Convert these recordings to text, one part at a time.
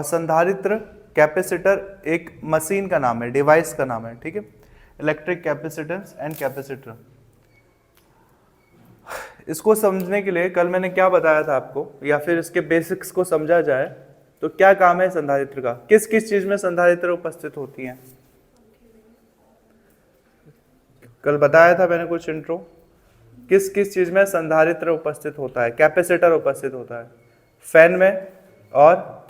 संधारित्र कैपेसिटर एक मशीन का नाम है, डिवाइस का नाम है, ठीक है। इलेक्ट्रिक कैपेसिटेंस एंड कैपेसिटर, इसको समझने के लिए कल मैंने क्या बताया था आपको, या फिर इसके बेसिक्स को समझा जाए तो क्या काम है संधारित्र का, किस किस चीज में संधारित्र उपस्थित होती हैं। कल बताया था मैंने कुछ इंट्रो, किस किस चीज में संधारित्र उपस्थित होता है, कैपेसिटर उपस्थित होता है। फैन में, और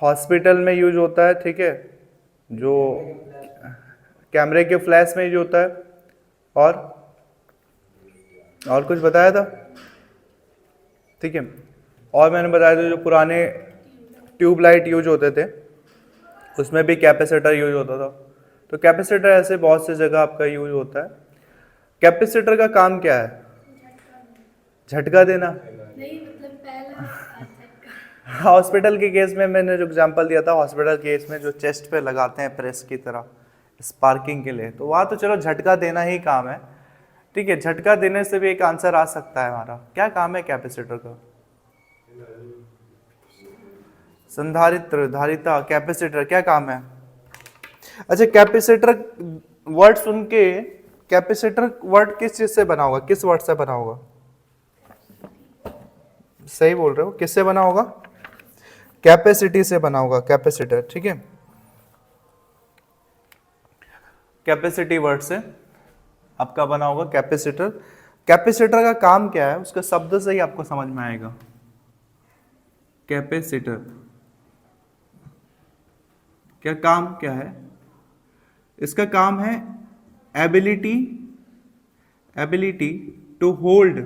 हॉस्पिटल में यूज होता है, ठीक है, जो कैमरे के फ्लैश में यूज होता है, और कुछ बताया था, ठीक है। और मैंने बताया था जो पुराने ट्यूबलाइट यूज होते थे उसमें भी कैपेसिटर यूज होता था। तो कैपेसिटर ऐसे बहुत सी जगह आपका यूज होता है। कैपेसिटर का काम क्या है? झटका देना। नहीं, मतलब पहला झटका। हॉस्पिटल के केस में मैंने जो एग्जांपल दिया था, हॉस्पिटल केस में जो चेस्ट पे लगाते हैं प्रेस की तरह स्पार्किंग के लिए, तो वहाँ तो चलो झटका देना ही काम है, ठीक है। झटका देने से भी एक आंसर आ सकता है हमारा। क्या काम है कैपेसिटर का? संधारित्र, धारिता, कैपेसिटर, क्या काम है? अच्छा, कैपेसिटर वर्ड सुन के, कैपेसिटर वर्ड किस चीज से बना होगा, किस वर्ड से बना होगा? सही बोल रहे हो, किससे बना होगा? कैपेसिटी से बना होगा, कैपेसिटर, ठीक है। कैपेसिटी वर्ड से आपका बना होगा कैपेसिटर। कैपेसिटर का काम क्या है, उसका शब्द से ही आपको समझ में आएगा। कैपेसिटर क्या काम क्या है? इसका काम है ability to hold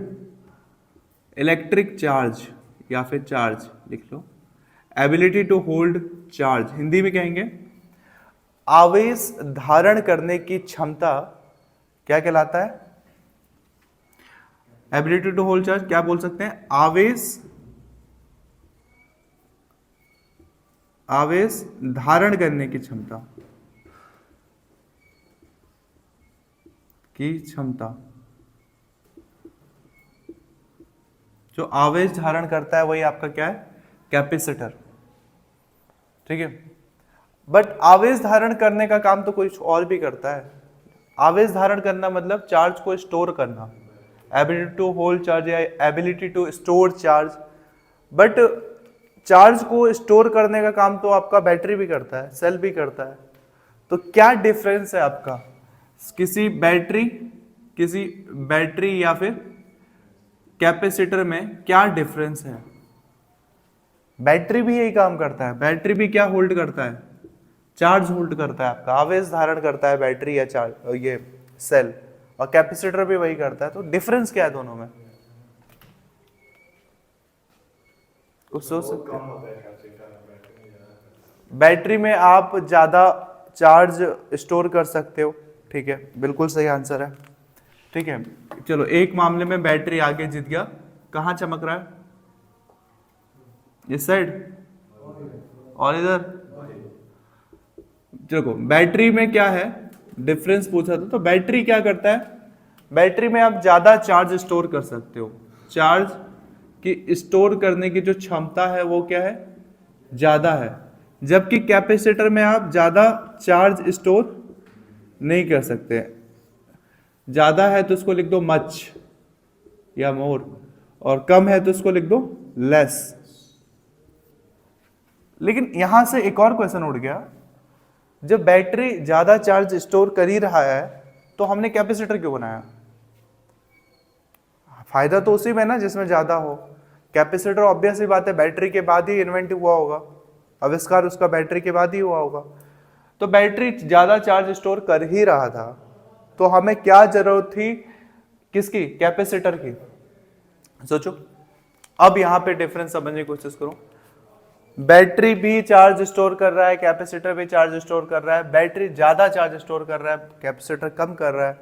electric charge, या फिर चार्ज लिख लो, ability to hold charge, Hindi में कहेंगे आवेश धारण करने की क्षमता क्या कहलाता है? एबिलिटी टू होल्ड चार्ज क्या बोल सकते हैं? आवेश धारण करने की क्षमता, जो आवेश धारण करता है वही आपका क्या है? कैपेसिटर, ठीक है। बट आवेश धारण करने का काम तो कोई और भी करता है। आवेश धारण करना मतलब चार्ज को स्टोर करना, एबिलिटी टू होल्ड चार्ज या ability to store charge. But charge को स्टोर करने का काम तो आपका बैटरी भी करता है, सेल भी करता है। तो क्या डिफरेंस है आपका किसी बैटरी या फिर कैपेसिटर में, क्या डिफरेंस है? बैटरी भी यही काम करता है, बैटरी भी क्या होल्ड करता है? चार्ज होल्ड करता है, आपका आवेश धारण करता है बैटरी या चार्ज, ये सेल, और कैपेसिटर भी वही करता है। तो डिफरेंस क्या है दोनों में? कुछ सोच सकते हैं? बैटरी में आप ज्यादा चार्ज स्टोर कर सकते हो, ठीक है, बिल्कुल सही आंसर है, ठीक है। चलो, एक मामले में बैटरी आगे जीत गया, कहां चमक रहा है? इस साइड और इधर। देखो बैटरी में क्या है डिफरेंस पूछा था, तो बैटरी क्या करता है? बैटरी में आप ज्यादा चार्ज स्टोर कर सकते हो, चार्ज की स्टोर करने की जो क्षमता है वो क्या है? ज्यादा है। जबकि कैपेसिटर में आप ज्यादा चार्ज स्टोर नहीं कर सकते। ज्यादा है तो उसको लिख दो मच या मोर, और कम है तो उसको लिख दो लेस। लेकिन यहां से एक और क्वेश्चन उठ गया, जब बैटरी ज्यादा चार्ज स्टोर कर ही रहा है तो हमने कैपेसिटर क्यों बनाया? फायदा तो उसी में ना जिसमें ज्यादा हो। कैपेसिटर ऑब्वियस ही बात है बैटरी के बाद ही इन्वेंट हुआ होगा, आविष्कार उसका बैटरी के बाद ही हुआ होगा। तो बैटरी ज्यादा चार्ज स्टोर कर ही रहा था, तो हमें क्या जरूरत थी? किसकी? कैपेसिटर की। सोचो, अब यहां पे डिफरेंस समझने की कोशिश करो। बैटरी भी चार्ज स्टोर कर रहा है, कैपेसिटर भी चार्ज स्टोर कर रहा है। बैटरी ज्यादा चार्ज स्टोर कर रहा है, कैपेसिटर कम कर रहा है।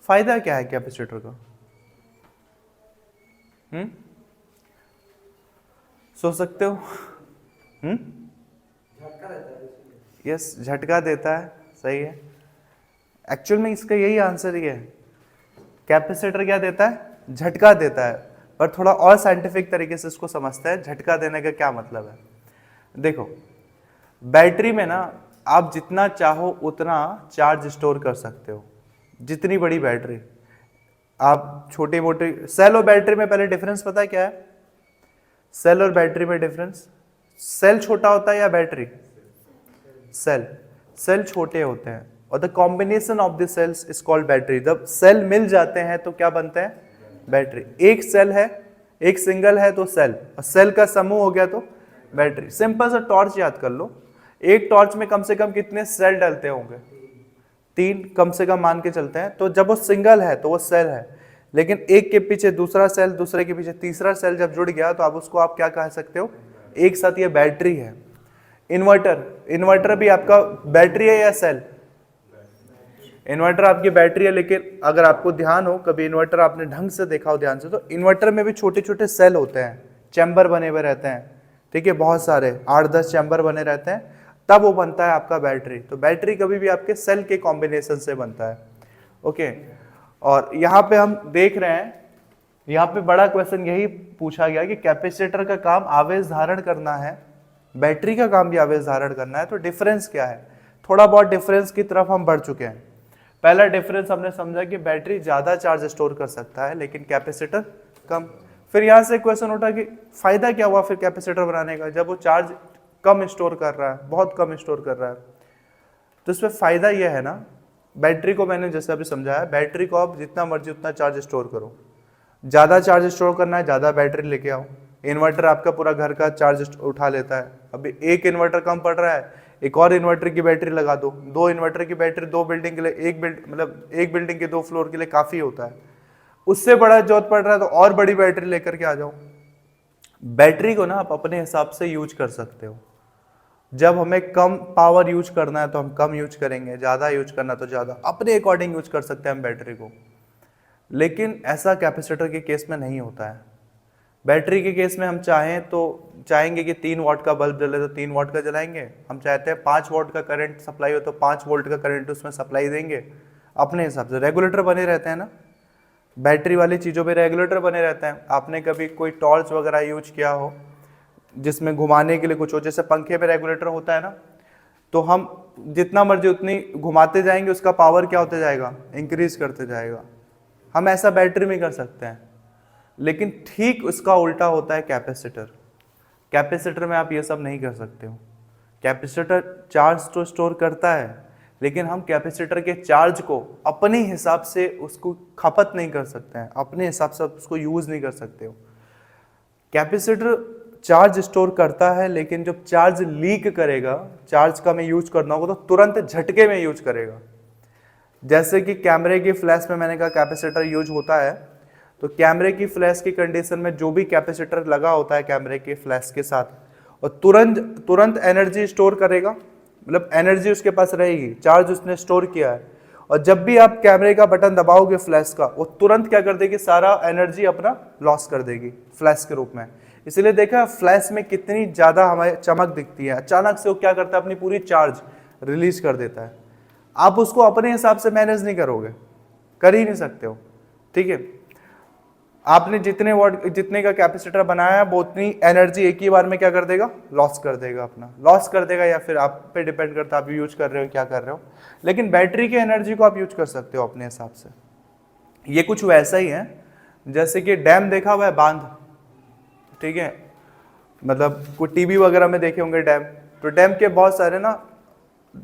फायदा क्या है कैपेसिटर का? सोच सकते हो? यस, झटका देता है, सही है। एक्चुअल में इसका यही आंसर ही है। कैपेसिटर क्या देता है? झटका देता है। पर थोड़ा और साइंटिफिक तरीके से इसको समझते हैं, झटका देने का क्या मतलब है। देखो, बैटरी में ना आप जितना चाहो उतना चार्ज स्टोर कर सकते हो, जितनी बड़ी बैटरी। आप छोटी मोटी सेल और बैटरी में पहले डिफरेंस पता है क्या है? सेल और बैटरी में डिफरेंस, सेल छोटा होता है या बैटरी? सेल छोटे होते हैं और the combination of the cells is called battery. जब सेल मिल जाते हैं तो क्या बनते हैं? बैटरी। एक सेल है, एक सिंगल है तो सेल, और सेल का समूह हो गया तो बैटरी। सिंपल सा टॉर्च याद कर लो, एक टॉर्च में कम से कम कितने सेल डलते होंगे? 3 कम से कम मान के चलते हैं। तो जब वो सिंगल है तो वो सेल है, लेकिन एक के पीछे दूसरा सेल, दूसरे के पीछे तीसरा सेल जब जुड़ गया तो आप उसको आप क्या कह सकते हो? एक साथ ये बैटरी है। इन्वर्टर भी आपका बैटरी है या सेल? इन्वर्टर आपकी बैटरी है, लेकिन अगर आपको ध्यान हो, कभी इन्वर्टर आपने ढंग से देखा हो ध्यान से, तो इन्वर्टर में भी छोटे छोटे सेल होते हैं, चैम्बर बने हुए रहते हैं, ठीक है, बहुत सारे 8-10 चैम्बर बने रहते हैं, तब वो बनता है आपका बैटरी। तो बैटरी कभी भी आपके सेल के कॉम्बिनेशन से बनता है। ओके, और यहाँ पे हम देख रहे हैं, यहाँ पे बड़ा क्वेश्चन यही पूछा गया कि कैपेसिटर का काम आवेश धारण करना है, बैटरी का काम भी आवेश धारण करना है, तो डिफरेंस क्या है? थोड़ा बहुत डिफरेंस की तरफ हम बढ़ चुके हैं। पहला डिफरेंस हमने समझा कि बैटरी ज्यादा चार्ज स्टोर कर सकता है लेकिन कैपेसिटर कम। फिर यहाँ से क्वेश्चन उठा कि फायदा क्या हुआ फिर कैपेसिटर बनाने का, जब वो चार्ज कम स्टोर कर रहा है, बहुत कम स्टोर कर रहा है। तो इसमें फायदा यह है ना, बैटरी को मैंने जैसे अभी समझाया, बैटरी को आप जितना मर्जी उतना चार्ज स्टोर करो। ज़्यादा चार्ज स्टोर करना है, ज़्यादा बैटरी लेके आओ। इन्वर्टर आपका पूरा घर का चार्ज उठा लेता है। अभी एक इन्वर्टर कम पड़ रहा है, एक और इन्वर्टर की बैटरी लगा दो। 2 इन्वर्टर की बैटरी 2 बिल्डिंग के लिए, एक बिल्डिंग के 2 फ्लोर के लिए काफ़ी होता है। उससे बड़ा जरूरत पड़ रहा है तो और बड़ी बैटरी लेकर के आ जाओ। बैटरी को ना आप अपने हिसाब से यूज कर सकते हो। जब हमें कम पावर यूज करना है तो हम कम यूज करेंगे, ज़्यादा यूज करना तो ज़्यादा, अपने अकॉर्डिंग यूज कर सकते हैं हम बैटरी को। लेकिन ऐसा कैपेसिटर के केस में नहीं होता है। बैटरी के केस में हम चाहेंगे कि 3 वाट का बल्ब जले तो 3 वाट का जलाएंगे, हम चाहते हैं 5 वाट का करंट सप्लाई हो तो 5 वोल्ट का करंट उसमें सप्लाई देंगे अपने हिसाब से। रेगुलेटर बने रहते हैं ना, बैटरी वाली चीज़ों पे रेगुलेटर बने रहते हैं। आपने कभी कोई टॉर्च वगैरह यूज किया हो जिसमें घुमाने के लिए कुछ हो, जैसे पंखे पे रेगुलेटर होता है ना, तो हम जितना मर्जी उतनी घुमाते जाएंगे, उसका पावर क्या होता जाएगा? इंक्रीज करते जाएगा। हम ऐसा बैटरी में कर सकते हैं, लेकिन ठीक उसका उल्टा होता है कैपेसिटर। कैपेसिटर में आप ये सब नहीं कर सकते हो। कैपेसिटर चार्ज तो स्टोर करता है, लेकिन हम कैपेसिटर के चार्ज को अपने हिसाब से उसको खपत नहीं कर सकते हैं, अपने हिसाब से उसको यूज नहीं कर सकते हो। कैपेसिटर चार्ज स्टोर करता है, लेकिन जब चार्ज लीक करेगा, चार्ज का में यूज करना होगा तो तुरंत झटके में यूज करेगा। जैसे कि कैमरे की फ्लैश में मैंने कहा कैपेसिटर यूज होता है, तो कैमरे की फ्लैश की कंडीशन में जो भी कैपेसिटर लगा होता है कैमरे के फ्लैश के साथ, और तुरंत एनर्जी स्टोर करेगा, मतलब एनर्जी उसके पास रहेगी, चार्ज उसने स्टोर किया है। और जब भी आप कैमरे का बटन दबाओगे फ्लैश का, वो तुरंत क्या कर देगी? सारा एनर्जी अपना लॉस कर देगी फ्लैश के रूप में। इसलिए देखा फ्लैश में कितनी ज़्यादा हमें चमक दिखती है, अचानक से वो क्या करता है? अपनी पूरी चार्ज रिलीज कर देता है। आप उसको अपने हिसाब से मैनेज नहीं करोगे, कर ही नहीं सकते हो, ठीक है। आपने जितने का कैपेसिटर बनाया है वो उतनी एनर्जी एक ही बार में क्या कर देगा? लॉस कर देगा, अपना लॉस कर देगा, या फिर आप पे डिपेंड करता है आप यूज कर रहे हो क्या कर रहे हो। लेकिन बैटरी की एनर्जी को आप यूज कर सकते हो अपने हिसाब से। ये कुछ वैसा ही है जैसे कि डैम देखा हुआ है, बांध, ठीक है, मतलब कोई टीवी वगैरह में देखे होंगे डैम, तो डैम के बहुत सारे ना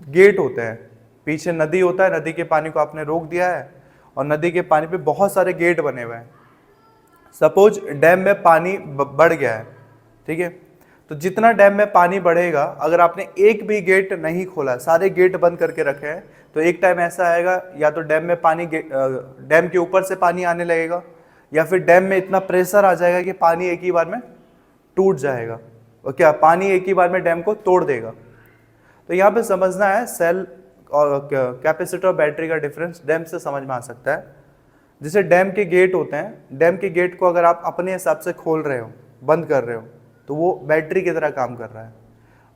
गेट होते हैं, पीछे नदी होता है, नदी के पानी को आपने रोक दिया है और नदी के पानी पे बहुत सारे गेट बने हुए हैं। सपोज डैम में पानी बढ़ गया है, ठीक है, तो जितना डैम में पानी बढ़ेगा, अगर आपने एक भी गेट नहीं खोला, सारे गेट बंद करके रखे हैं, तो एक टाइम ऐसा आएगा या तो डैम में पानी डैम के ऊपर से पानी आने लगेगा, या फिर डैम में इतना प्रेशर आ जाएगा कि पानी एक ही बार में टूट जाएगा, और क्या पानी एक ही बार में डैम को तोड़ देगा। तो यहाँ पे समझना है सेल और कैपेसिटर और बैटरी का डिफरेंस डैम से समझ में आ सकता है। जैसे डैम के गेट होते हैं, डैम के गेट को अगर आप अपने हिसाब से खोल रहे हो, बंद कर रहे हो, तो वो बैटरी की तरह काम कर रहा है।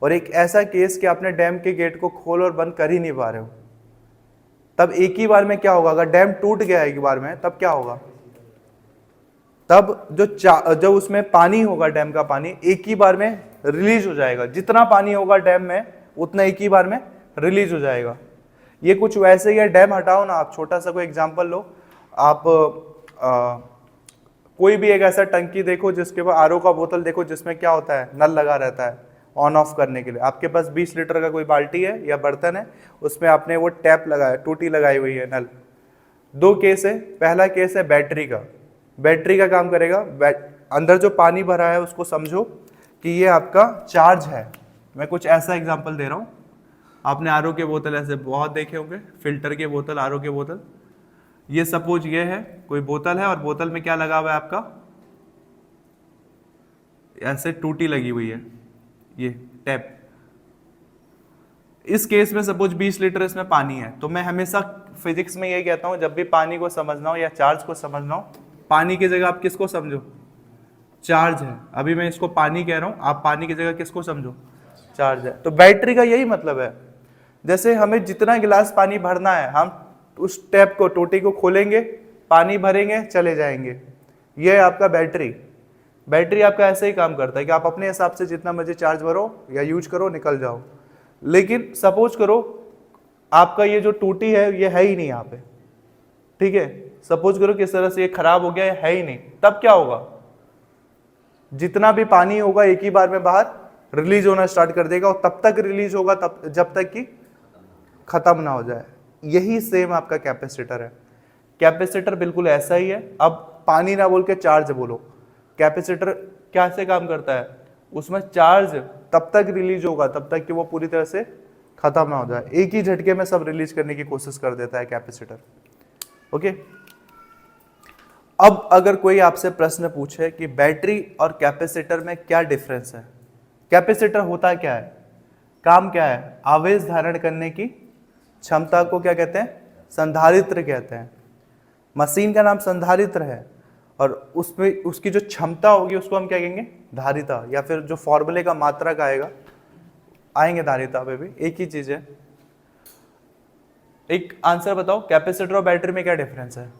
और एक ऐसा केस कि आपने डैम के गेट को खोल और बंद कर ही नहीं पा रहे हो, तब एक ही बार में क्या होगा? अगर डैम टूट गया एक बार में, तब क्या होगा? तब जब उसमें पानी होगा, डैम का पानी एक ही बार में रिलीज हो जाएगा। जितना पानी होगा डैम में उतना एक ही बार में रिलीज हो जाएगा। ये कुछ वैसे ही है, डैम हटाओ ना, आप छोटा सा कोई एग्जांपल लो, आप कोई भी एक ऐसा टंकी देखो जिसके पास आरओ का बोतल देखो जिसमें क्या होता है, नल लगा रहता है ऑन ऑफ करने के लिए। आपके पास 20 लीटर का कोई बाल्टी है या बर्तन है, उसमें आपने वो टैप लगाया, टूटी लगाई हुई है, नल। दो केस है, पहला केस है बैटरी का। बैटरी का काम करेगा, अंदर जो पानी भरा है उसको समझो कि ये आपका चार्ज है। मैं कुछ ऐसा एग्जांपल दे रहा हूँ, आपने आरओ के बोतल ऐसे बहुत देखे होंगे, फिल्टर के बोतल, आरओ के बोतल। ये सपोज ये है, कोई बोतल है और बोतल में क्या लगा हुआ है आपका, ऐसे टूटी लगी हुई है, ये टैप। इस केस में सपोज 20 लीटर इसमें पानी है, तो मैं हमेशा फिजिक्स में ये कहता हूं, जब भी पानी को समझना हो या चार्ज को समझना हो, पानी की जगह आप किसको समझो, चार्ज है। अभी मैं इसको पानी कह रहा हूं, आप पानी की जगह किसको समझो, चार्ज है। तो बैटरी का यही मतलब है, जैसे हमें जितना गिलास पानी भरना है, हम उस टैप को, टोटी को खोलेंगे, पानी भरेंगे, चले जाएंगे। ये है आपका बैटरी। बैटरी आपका ऐसे ही काम करता है कि आप अपने हिसाब से जितना मर्जी चार्ज भरो या यूज करो, निकल जाओ। लेकिन सपोज करो आपका ये जो टूटी है ये है ही नहीं यहाँ पे, ठीक है, सपोज करो किस तरह से ये खराब हो गया, ये है ही नहीं, तब क्या होगा, जितना भी पानी होगा एक ही बार में बाहर रिलीज होना स्टार्ट कर देगा, और तब तक रिलीज होगा तब जब तक कि खत्म ना हो जाए। यही सेम आपका कैपेसिटर है। कैपेसिटर बिल्कुल ऐसा ही है। अब पानी ना बोल के चार्ज बोलो। कैपेसिटर कैसे काम करता है, उसमें चार्ज तब तक रिलीज होगा तब तक कि वो पूरी तरह से खत्म ना हो जाए। एक ही झटके में सब रिलीज करने की कोशिश कर देता है कैपेसिटर। ओके, अब अगर कोई आपसे प्रश्न पूछे कि बैटरी और कैपेसिटर में क्या डिफरेंस है, कैपेसिटर होता क्या है, काम क्या है, आवेश धारण करने की क्षमता को क्या कहते हैं, संधारित्र कहते हैं। मशीन का नाम संधारित्र है, और उसमें उसकी जो क्षमता होगी उसको हम क्या कहेंगे, धारिता, या फिर जो फॉर्मूले का मात्रक आएंगे धारिता पे भी, एक ही चीज है। एक आंसर बताओ, कैपेसिटर और बैटरी में क्या डिफरेंस है,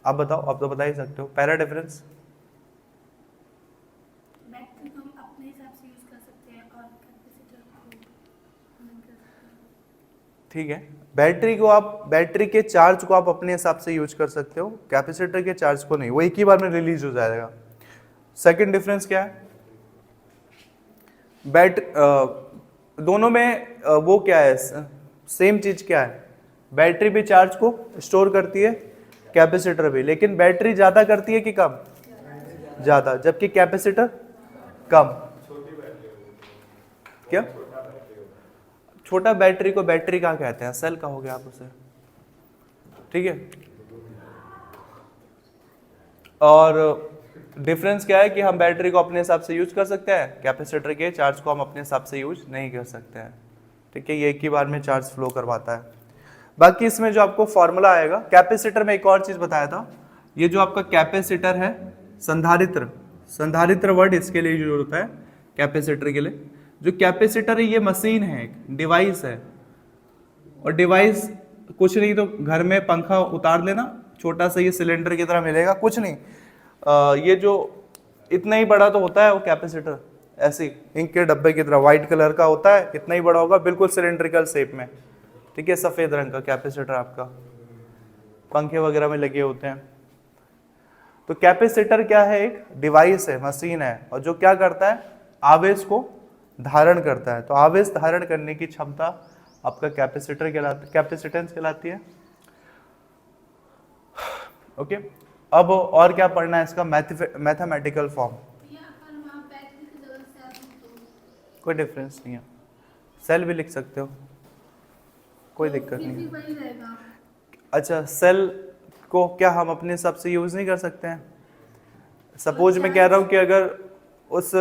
आप बताओ, आप तो बता ही सकते हो। पहला डिफरेंस, बैटरी को हम अपने हिसाब से यूज कर सकते हैं और कैपेसिटर को नहीं कर सकते। ठीक है, बैटरी को आप, बैटरी के चार्ज को आप अपने हिसाब से यूज कर सकते हो, कैपेसिटर के चार्ज को नहीं, वो एक ही बार में रिलीज हो जाएगा। सेकंड डिफरेंस क्या है, दोनों में वो क्या है, सेम चीज क्या है, बैटरी भी चार्ज को स्टोर करती है, कैपेसिटर भी, लेकिन बैटरी ज्यादा करती है कि कम, ज्यादा, जबकि कैपेसिटर कम। क्या, छोटा बैटरी को बैटरी कहाँ कहते हैं, सेल कहोगे आप उसे, ठीक है। और डिफरेंस क्या है कि हम बैटरी को अपने हिसाब से यूज कर सकते हैं, कैपेसिटर के चार्ज को हम अपने हिसाब से यूज नहीं कर सकते हैं, ठीक है। ये एक ही बार में चार्ज फ्लो करवाता है। बाकी इसमें जो आपको फॉर्मूला आएगा, कैपेसिटर में एक और चीज बताया था, ये जो आपका कैपेसिटर है, संधारित्र, संधारित्र वर्ड इसके लिए यूज होता है, कैपेसिटर के लिए। जो कैपेसिटर है ये मशीन है, एक डिवाइस है, और डिवाइस कुछ नहीं, तो घर में पंखा उतार लेना, छोटा सा ये सिलेंडर की तरह मिलेगा, कुछ नहीं, ये जो इतना ही बड़ा तो होता है वो कैपेसिटर, ऐसे इंक के डब्बे की तरह व्हाइट कलर का होता है, इतना ही बड़ा होगा, बिल्कुल सिलेंड्रिकल शेप में, ठीक है, सफेद रंग का कैपेसिटर आपका पंखे वगैरह में लगे होते हैं। तो कैपेसिटर क्या है, एक डिवाइस है, मशीन है, और जो क्या करता है, आवेश को धारण करता है। तो आवेश धारण करने की क्षमता आपका कैपेसिटर कहलाती, कैपेसिटेंस कहलाती है। ओके, अब और क्या पढ़ना है इसका, मैथमेटिकल फॉर्म, कोई डिफरेंस नहीं है, सेल भी लिख सकते हो, कोई दिक्कत नहीं है। अच्छा, सेल को क्या हम अपने हिसाब से यूज नहीं कर सकते हैं? सपोज मैं कह रहा हूँ कि अगर उस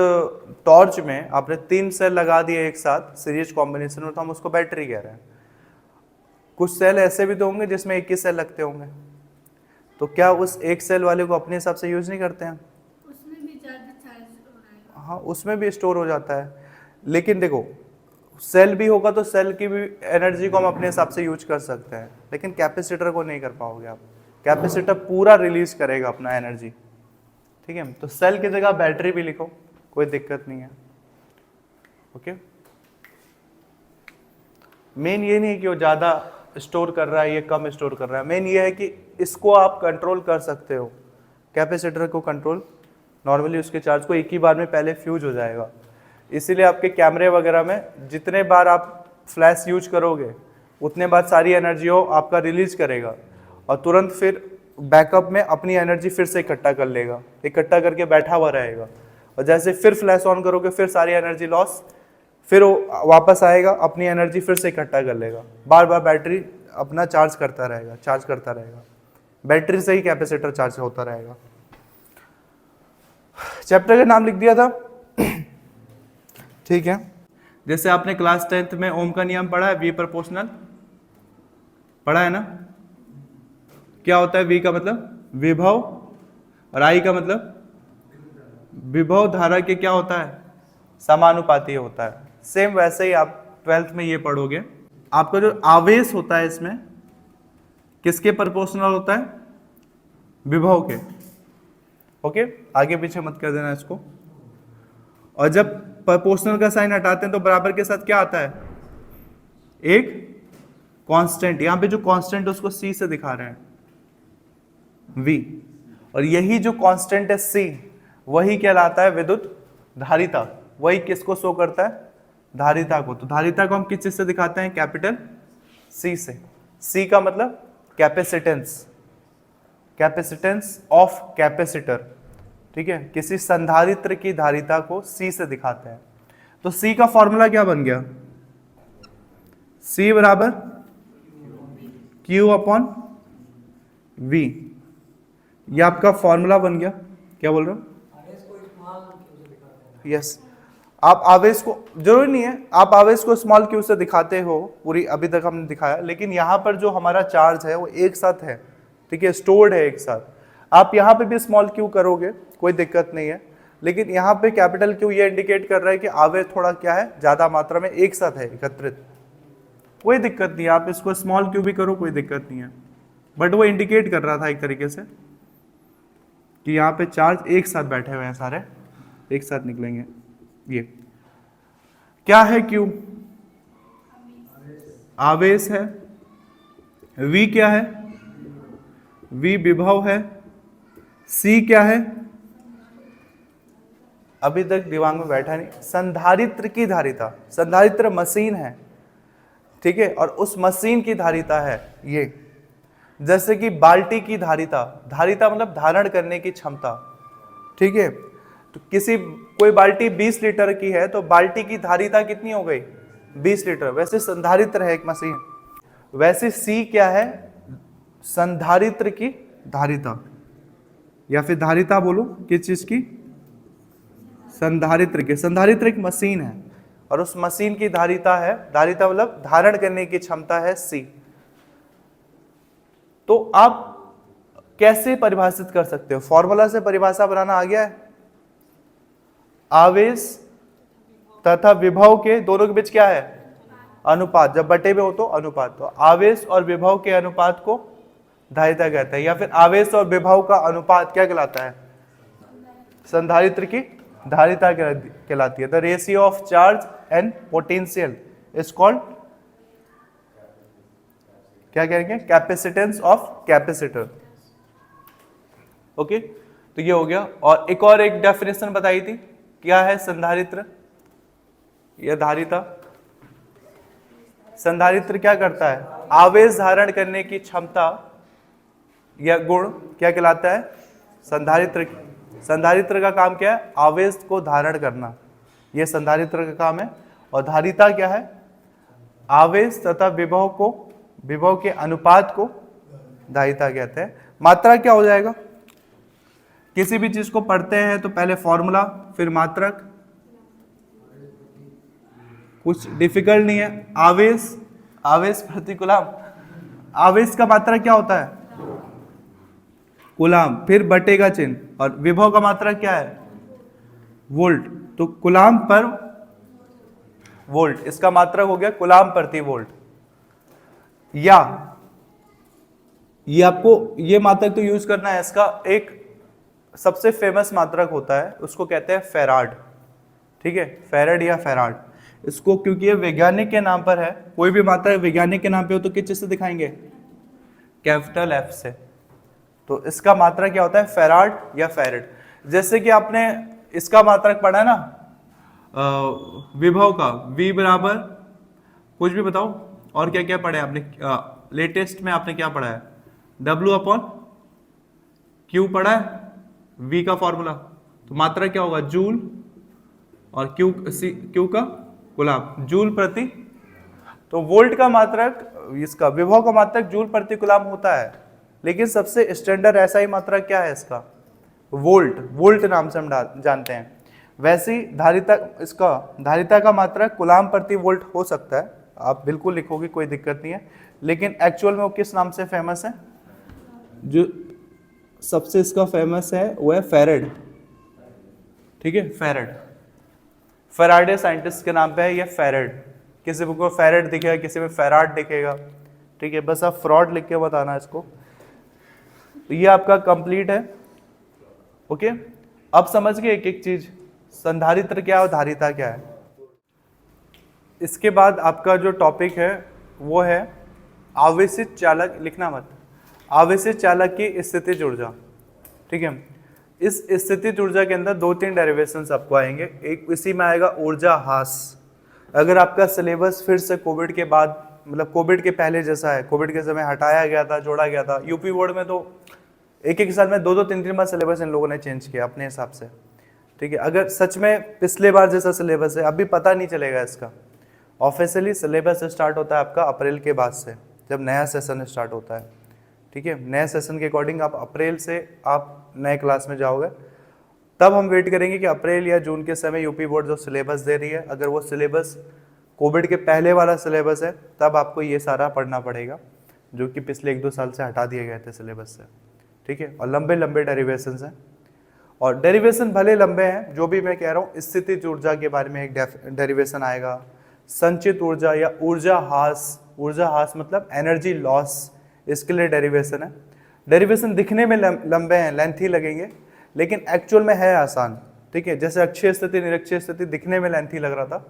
टॉर्च में आपने 3 सेल लगा दिए एक साथ सीरीज कॉम्बिनेशन में, तो हम उसको बैटरी कह रहे हैं। कुछ सेल ऐसे भी तो होंगे जिसमें एक ही सेल लगते होंगे, तो क्या उस एक सेल वाले को अपने हिसाब से यूज नहीं करते हैं? उसमें भी ज़्यादा चार्ज हो रहा है। हाँ, उसमें भी स्टोर हो जाता है, लेकिन देखो सेल भी होगा तो सेल की भी एनर्जी को हम अपने हिसाब से यूज कर सकते हैं, लेकिन कैपेसिटर को नहीं कर पाओगे आप। कैपेसिटर पूरा रिलीज करेगा अपना एनर्जी, ठीक है, तो सेल की जगह बैटरी भी लिखो, कोई दिक्कत नहीं है। ओके, मेन ये नहीं है कि वो ज़्यादा स्टोर कर रहा है, ये कम स्टोर कर रहा है, मेन ये है कि इसको आप कंट्रोल कर सकते हो, कैपेसिटर को कंट्रोल। नॉर्मली उसके चार्ज को एक ही बार में पहले फ्यूज हो जाएगा, इसीलिए आपके कैमरे वगैरह में जितने बार आप फ्लैश यूज करोगे उतने बार सारी एनर्जी हो आपका रिलीज करेगा और तुरंत फिर बैकअप में अपनी एनर्जी फिर से इकट्ठा कर लेगा, इकट्ठा करके बैठा हुआ रहेगा, और जैसे फिर फ्लैश ऑन करोगे फिर सारी एनर्जी लॉस, फिर वो वापस आएगा अपनी एनर्जी फिर से इकट्ठा कर लेगा, बार बार बैटरी अपना चार्ज करता रहेगा, चार्ज करता रहेगा, बैटरी से ही कैपेसिटर चार्ज होता रहेगा। चैप्टर का नाम लिख दिया था, ठीक है। जैसे आपने क्लास 10th में ओम का नियम पढ़ा है, वी प्रोपोर्शनल पढ़ा है ना, क्या होता है वी का मतलब विभव और आई का मतलब विभव धारा के क्या होता है, समानुपाती होता है। सेम वैसे ही आप 12th में ये पढ़ोगे, आपका जो आवेश होता है इसमें किसके प्रोपोर्शनल होता है, विभव के। ओके, आगे पीछे मत कर देना इसको। और जब प्रोपोर्शनल का साइन हटाते हैं तो बराबर के साथ क्या आता है, एक कांस्टेंट, यहां पे जो कांस्टेंट उसको सी से दिखा रहे हैं, v, और यही जो कांस्टेंट है c वही कहलाता है विद्युत धारिता, वही किसको शो करता है, धारिता को। तो धारिता को हम किस चीज से दिखाते हैं, कैपिटल C से। C का मतलब कैपेसिटेंस, कैपेसिटेंस ऑफ कैपेसिटर, ठीक है, किसी संधारित्र की धारिता को C से दिखाते हैं। तो C का फॉर्मूला क्या बन गया, C बराबर Q अपॉन V, ये आपका फॉर्मूला बन गया। क्या बोल रहे हो, यस, आप आवेश को, जरूरी नहीं है आप आवेश को स्मॉल क्यू से दिखाते हो, पूरी अभी तक हमने दिखाया, लेकिन यहाँ पर जो हमारा चार्ज है वो एक साथ है, ठीक है, स्टोर्ड है एक साथ। आप यहाँ पे भी स्मॉल क्यू करोगे कोई दिक्कत नहीं है, लेकिन यहाँ पे कैपिटल क्यू ये इंडिकेट कर रहा है कि आवेश थोड़ा क्या है, ज्यादा मात्रा में एक साथ है एकत्रित, कोई दिक्कत नहीं है, आप इसको स्मॉल क्यू भी करो कोई दिक्कत नहीं है, बट वो इंडिकेट कर रहा था एक तरीके से कि यहाँ पे चार्ज एक साथ बैठे हुए हैं, सारे एक साथ निकलेंगे। ये क्या है, क्यू आवेश है, V क्या है, V विभव है, C क्या है, अभी तक दिमाग में बैठा नहीं, संधारित्र की धारिता, संधारित्र मशीन है, ठीक है, और उस मशीन की धारिता है ये। जैसे कि बाल्टी की धारिता, धारिता मतलब धारण करने की क्षमता, ठीक है, तो कोई बाल्टी 20 लीटर की है तो बाल्टी की धारिता कितनी हो गई, 20 लीटर। वैसे संधारित्र है एक मशीन, वैसे C क्या है, संधारित्र की धारिता, या फिर धारिता बोलो किस चीज की, संधारित्र की। संधारित्र एक मशीन है और उस मशीन की धारिता है, धारिता मतलब धारण करने की क्षमता है C। तो आप कैसे परिभाषित कर सकते हो, फॉर्मूला से परिभाषा बनाना आ गया है। आवेश तथा विभव के दोनों के बीच क्या है, अनुपात, जब बटे में हो तो अनुपात, तो आवेश और विभव के अनुपात को धारिता कहते हैं, या फिर आवेश और विभव का अनुपात क्या कहलाता है, संधारित्र की धारिता कहलाती है। The ratio of charge and potential is called, क्या कहेंगे, कैपेसिटेंस ऑफ कैपेसिटर। ओके, तो ये हो गया। और एक डेफिनेशन बताई थी, क्या है संधारित्र या धारिता। संधारित्र क्या करता है, आवेश धारण करने की क्षमता या गुण क्या कहलाता है, संधारित्र। संधारित्र का काम क्या है, आवेश को धारण करना, यह संधारित्र का काम है। और धारिता क्या है, आवेश तथा विभव के अनुपात को धारिता कहते हैं। मात्रा क्या हो जाएगा, किसी भी चीज को पढ़ते हैं तो पहले फॉर्मूला फिर मात्रक, कुछ डिफिकल्ट नहीं है। आवेश प्रति कूलाम, आवेश का मात्रा क्या होता है, कूलाम, फिर बटे का चिन्ह, और विभव का मात्रा क्या है, वोल्ट, तो कूलाम पर वोल्ट, इसका मात्रक हो गया कूलाम प्रति वोल्ट। या ये आपको ये मात्रक तो यूज करना है, इसका एक सबसे फेमस मात्रक होता है उसको कहते हैं फेराड, ठीक है, फेराड या फेराड। इसको क्योंकि ये वैज्ञानिक के नाम पर है, कोई भी मात्रक वैज्ञानिक के नाम पे हो तो किस चीज से दिखाएंगे, कैपिटल एफ से। तो इसका मात्रक क्या होता है, फेराड या फेरेड। जैसे कि आपने इसका मात्रक पढ़ा है ना, विभव का, V बराबर कुछ भी बताओ, और क्या क्या पढ़ा है आपने, लेटेस्ट में आपने क्या पढ़ा है, W अपॉन Q पढ़ा है, V का फॉर्मूला। तो मात्रक क्या होगा, जूल, और Q का कूलाम, जूल प्रति। तो वोल्ट का मात्रक, इसका विभव का मात्रक जूल प्रति कूलाम होता है, लेकिन सबसे स्टैंडर्ड ऐसा ही मात्रक क्या है इसका, वोल्ट, वोल्ट नाम से हम जानते हैं। वैसे ही धारिता, इसका धारिता का मात्रक कूलाम प्रति वोल्ट हो सकता है, आप बिल्कुल लिखोगे कोई दिक्कत नहीं है, लेकिन एक्चुअल में वो किस नाम से फेमस है, जो सबसे इसका फेमस है वो है फेरेड, ठीक है, फेरेड। फेराडे साइंटिस्ट के नाम पे है ये फेरेड। किसी को फेरेड दिखेगा, किसी में फेराड दिखेगा, ठीक है, बस आप फ्रॉड लिख के बताना इसको। तो ये आपका कंप्लीट है, ओके। अब समझ गए एक एक चीज, संधारित्र क्या है और धारिता क्या है। इसके बाद आपका जो टॉपिक है वो है आवेशित चालक, लिखना मत, आवेशित चालक की स्थितिज ऊर्जा, ठीक है। इस स्थितिज ऊर्जा के अंदर 2-3 डेरिवेशंस आपको आएंगे। एक इसी में आएगा ऊर्जा हास। अगर आपका सिलेबस फिर से कोविड के बाद, मतलब कोविड के पहले जैसा है, कोविड के समय हटाया गया था, जोड़ा गया था, यूपी बोर्ड में तो एक साल में 2-3 बार सिलेबस इन लोगों ने चेंज किया अपने हिसाब से, ठीक है। अगर सच में पिछले बार जैसा सिलेबस है, अभी पता नहीं चलेगा इसका। ऑफिशियली सिलेबस स्टार्ट होता है आपका अप्रैल के बाद से, जब नया सेशन स्टार्ट होता है, ठीक है। नए सेशन के अकॉर्डिंग आप अप्रैल से आप नए क्लास में जाओगे, तब हम वेट करेंगे कि अप्रैल या जून के समय यूपी बोर्ड जो सिलेबस दे रही है, अगर वो सिलेबस कोविड के पहले वाला सिलेबस है, तब आपको ये सारा पढ़ना पड़ेगा, जो कि पिछले 1-2 साल से हटा दिए गए थे सिलेबस से, ठीक है। और लंबे लंबे डेरिवेशंस हैं, और डेरिवेशन भले लंबे हैं, जो भी मैं कह रहा हूँ, स्थितिज ऊर्जा के बारे में एक डेरिवेशन आएगा, संचित ऊर्जा या ऊर्जा हास, ऊर्जा हास मतलब एनर्जी लॉस, इसके लिए डेरिवेशन है। डेरिवेशन दिखने में लंबे हैं, लेंथी लगेंगे, लेकिन एक्चुअल में है आसान, ठीक है। जैसे अक्षीय स्थिति, निरक्षीय स्थिति दिखने में लेंथी लग रहा था,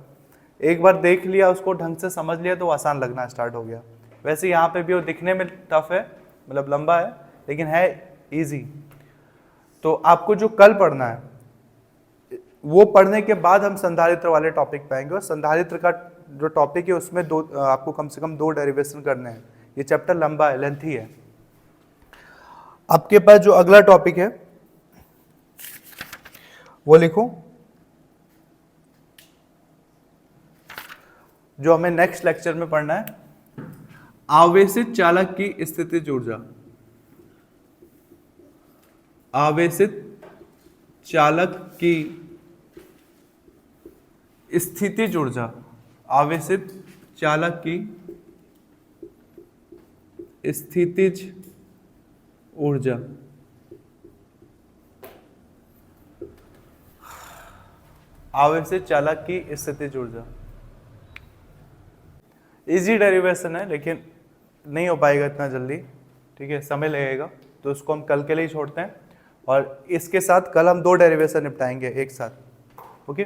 एक बार देख लिया, उसको ढंग से समझ लिया तो आसान लगना स्टार्ट हो गया। वैसे यहाँ पे भी वो दिखने में टफ है, मतलब लंबा है, लेकिन है इजी। तो आपको जो कल पढ़ना है वो पढ़ने के बाद हम संधारित्र वाले टॉपिक पे आएंगे, और संधारित्र का जो टॉपिक है उसमें आपको कम से कम 2 डेरिवेशन करने हैं। ये चैप्टर लंबा है, लेंथी है। आपके पास जो अगला टॉपिक है वो लिखो, जो हमें नेक्स्ट लेक्चर में पढ़ना है, आवेशित चालक की स्थितिज ऊर्जा। आवेशित चालक की स्थितिज ऊर्जा, आवेशित चालक की स्थितिज ऊर्जा। आवेशित चालक की स्थितिज ऊर्जा इजी डेरिवेशन है, लेकिन नहीं हो पाएगा इतना जल्दी, ठीक है, समय लगेगा, तो उसको हम कल के लिए ही छोड़ते हैं। और इसके साथ कल हम 2 डेरिवेशन निपटाएंगे एक साथ, ओके।